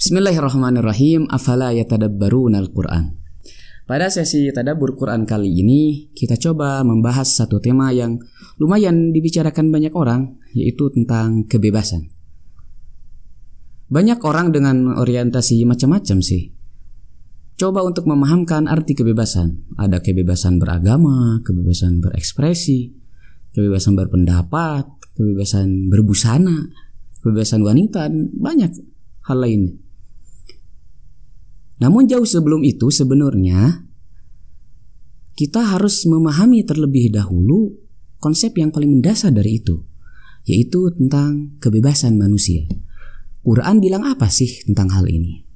Bismillahirrahmanirrahim. Afala yatadabbarunal Qur'an. Pada sesi tadabbur Quran kali ini, kita coba membahas satu tema yang lumayan dibicarakan banyak orang, yaitu tentang kebebasan. Banyak orang dengan orientasi macam-macam sih coba untuk memahamkan arti kebebasan. Ada kebebasan beragama, kebebasan berekspresi, kebebasan berpendapat, kebebasan berbusana, kebebasan wanita, dan banyak hal lainnya. Namun jauh sebelum itu sebenarnya kita harus memahami terlebih dahulu konsep yang paling mendasar dari itu, yaitu tentang kebebasan manusia. Quran bilang apa sih tentang hal ini?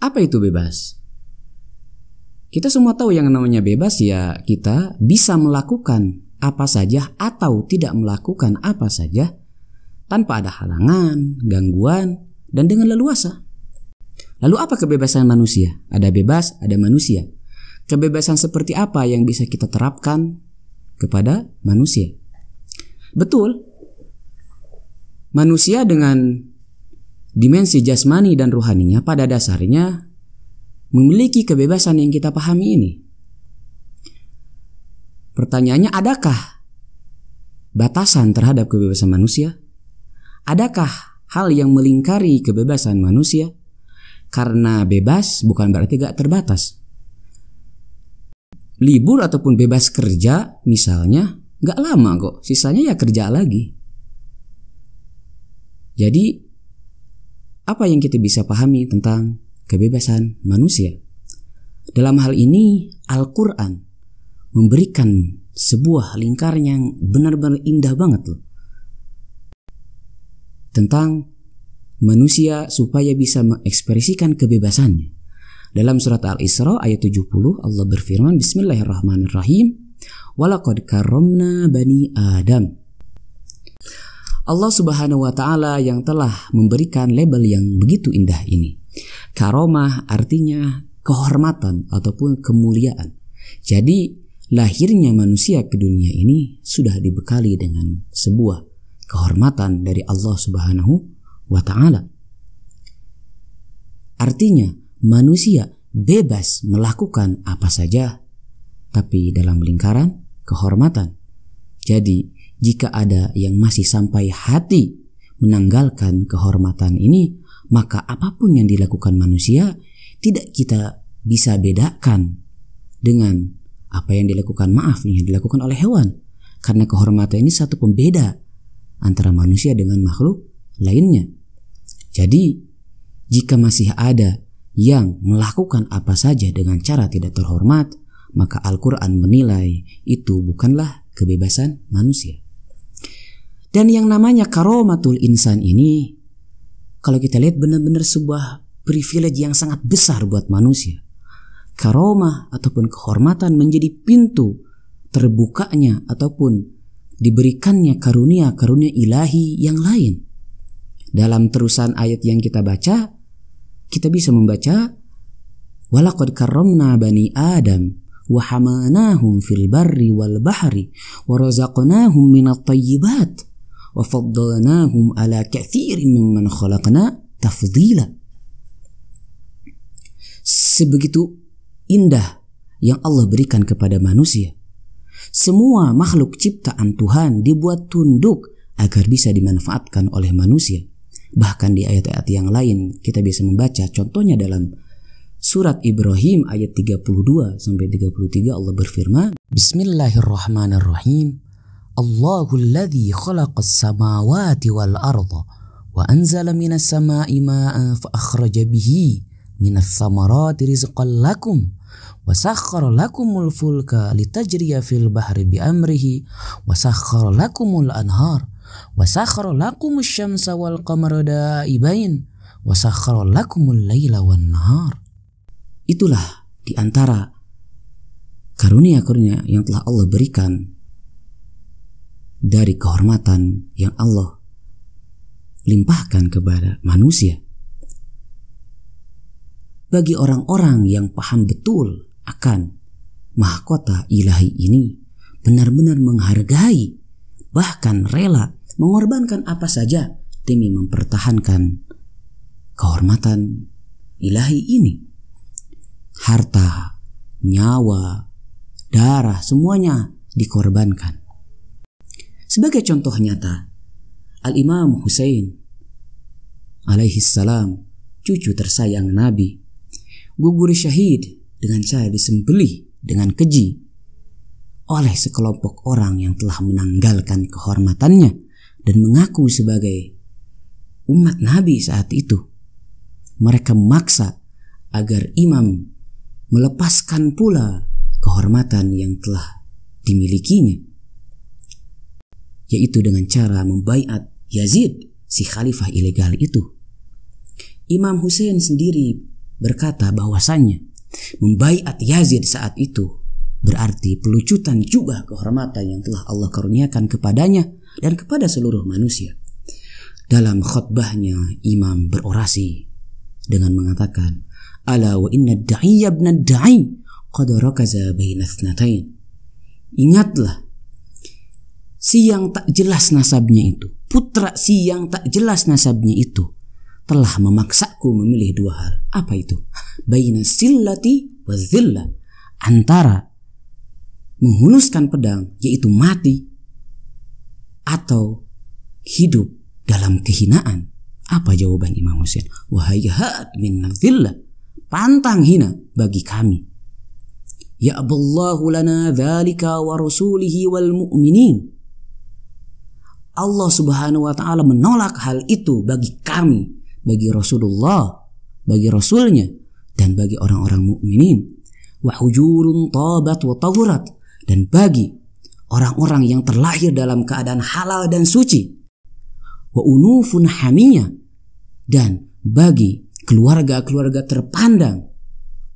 Apa itu bebas? Kita semua tahu yang namanya bebas ya kita bisa melakukan apa saja atau tidak melakukan apa saja tanpa ada halangan, gangguan, dan dengan leluasa. Lalu apa kebebasan manusia? Ada bebas, ada manusia. Kebebasan seperti apa yang bisa kita terapkan kepada manusia? Betul, manusia dengan dimensi jasmani dan rohaninya pada dasarnya memiliki kebebasan yang kita pahami ini. Pertanyaannya, adakah batasan terhadap kebebasan manusia? Adakah hal yang melingkari kebebasan manusia? Karena bebas bukan berarti gak terbatas. Libur ataupun bebas kerja misalnya gak lama kok, sisanya ya kerja lagi. Jadi apa yang kita bisa pahami tentang kebebasan manusia? Dalam hal ini Al-Quran memberikan sebuah lingkaran yang benar-benar indah banget loh, tentang manusia supaya bisa mengekspresikan kebebasannya. Dalam surat Al-Isra ayat 70 Allah berfirman, Bismillahirrahmanirrahim, Walaqad karramna bani Adam. Allah Subhanahu wa taala yang telah memberikan label yang begitu indah ini. Karomah artinya kehormatan ataupun kemuliaan. Jadi lahirnya manusia ke dunia ini sudah dibekali dengan sebuah kehormatan dari Allah Subhanahu wa ta'ala. Artinya manusia bebas melakukan apa saja, tapi dalam lingkaran kehormatan. Jadi jika ada yang masih sampai hati menanggalkan kehormatan ini, maka apapun yang dilakukan manusia tidak kita bisa bedakan dengan apa yang dilakukan yang dilakukan oleh hewan. Karena kehormatan ini satu pembeda antara manusia dengan makhluk lainnya. Jadi jika masih ada yang melakukan apa saja dengan cara tidak terhormat, maka Al-Quran menilai itu bukanlah kebebasan manusia. Dan yang namanya karomatul insan ini, kalau kita lihat benar-benar sebuah privilege yang sangat besar buat manusia. Karomah ataupun kehormatan menjadi pintu terbukanya ataupun diberikannya karunia-karunia ilahi yang lain. Dalam terusan ayat yang kita baca, kita bisa membaca Walaqad karramna bani Adam wa hamalnahum fil barri wal bahri wa razaqnahum minat thayyibat wa faddalnahum ala katsirin mimman khalaqna tafdila. Sebegitu indah yang Allah berikan kepada manusia. Semua makhluk ciptaan Tuhan dibuat tunduk agar bisa dimanfaatkan oleh manusia. Bahkan di ayat-ayat yang lain kita bisa membaca, contohnya dalam surat Ibrahim ayat 32 sampai 33 Allah berfirman, Bismillahirrahmanirrahim. Allahul ladzi khalaqas samawati wal arda wa anzala minas sama'i ma'an fa akhraja bihi minas samarati rizqan lakum wa sakhkhara lakumul fulka litajriya fil bahri bi amrihi wa sakhkhara lakumul anhar wa sakhkhara lakumus syamsa wal qamara da'ibain wa sakhkhara lakumul laila wan nahar. Itulah di antara karunia-karunia yang telah Allah berikan dari kehormatan yang Allah limpahkan kepada manusia. Bagi orang-orang yang paham betul akan mahkota ilahi ini, benar-benar menghargai, bahkan rela mengorbankan apa saja demi mempertahankan kehormatan ilahi ini. Harta, nyawa, darah, semuanya dikorbankan. Sebagai contoh nyata, Al-Imam Husain alaihi salam, cucu tersayang Nabi, gugur syahid dengan cara disembelih dengan keji oleh sekelompok orang yang telah menanggalkan kehormatannya dan mengaku sebagai umat Nabi saat itu. Mereka memaksa agar imam melepaskan pula kehormatan yang telah dimilikinya, yaitu dengan cara membaiat Yazid, si khalifah ilegal itu. Imam Husain sendiri berkata bahwasannya membaiat Yazid saat itu berarti pelucutan jubah kehormatan yang telah Allah karuniakan kepadanya dan kepada seluruh manusia. Dalam khutbahnya, imam berorasi dengan mengatakan, ala wa inna ad-da'iya ibn ad-da'i qad rakaza baina itsnatain. Ingatlah, si yang tak jelas nasabnya itu, putra si yang tak jelas nasabnya itu telah memaksaku memilih dua hal. Apa itu? Baina sillati wa dhillah, antara menghuluskan pedang, yaitu mati, atau hidup dalam kehinaan. Apa jawaban Imam Husain? Wahayhat min dhillah, pantang hina bagi kami. Ya aballahu lana dzalika wa rasulihi wal mu'minin. Allah Subhanahu wa ta'ala menolak hal itu bagi kami, bagi Rasulullah, bagi Rasulnya, dan bagi orang-orang mukminin. Wa hujurun tabat wa tahurat, dan bagi orang-orang yang terlahir dalam keadaan halal dan suci. Wa unufun hamiyah, dan bagi keluarga-keluarga terpandang.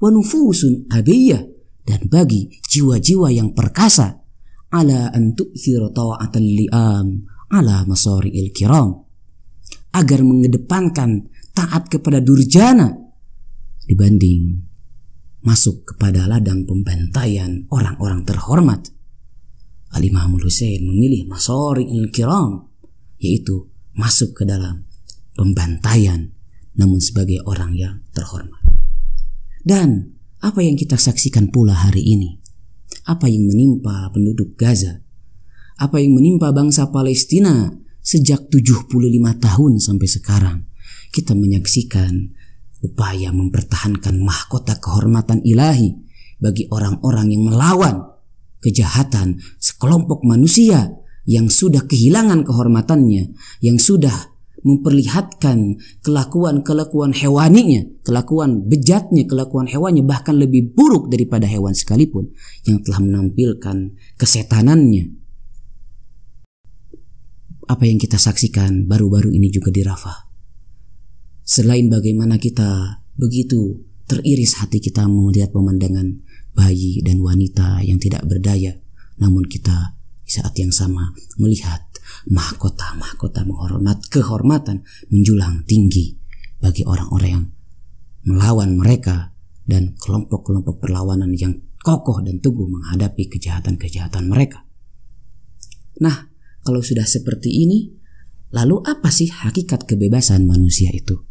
Wa nufusun abiyah, dan bagi jiwa-jiwa yang perkasa. Ala an tu'thira ta'atal li'am ala masari'il kiram, agar mengedepankan taat kepada durjana dibanding masuk kepada ladang pembantaian orang-orang terhormat. Al-Imam Husain memilih masari'il kiram, yaitu masuk ke dalam pembantaian namun sebagai orang yang terhormat. Dan apa yang kita saksikan pula hari ini, apa yang menimpa penduduk Gaza, apa yang menimpa bangsa Palestina sejak 75 tahun sampai sekarang, kita menyaksikan upaya mempertahankan mahkota kehormatan ilahi bagi orang-orang yang melawan kejahatan sekelompok manusia yang sudah kehilangan kehormatannya, yang sudah memperlihatkan kelakuan-kelakuan hewaninya, kelakuan bejatnya, kelakuan hewannya, bahkan lebih buruk daripada hewan sekalipun, yang telah menampilkan kesetanannya. Apa yang kita saksikan baru-baru ini juga di Rafah. Selain bagaimana kita begitu teriris hati kita melihat pemandangan bayi dan wanita yang tidak berdaya, namun kita di saat yang sama melihat mahkota-mahkota kehormatan menjulang tinggi bagi orang-orang yang melawan mereka dan kelompok-kelompok perlawanan yang kokoh dan teguh menghadapi kejahatan-kejahatan mereka. Nah, kalau sudah seperti ini, lalu apa sih hakikat kebebasan manusia itu?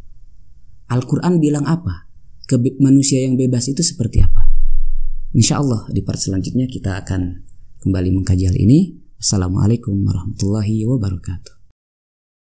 Al-Quran bilang apa? Manusia yang bebas itu seperti apa? Insya Allah di part selanjutnya kita akan kembali mengkaji hal ini. Assalamualaikum warahmatullahi wabarakatuh.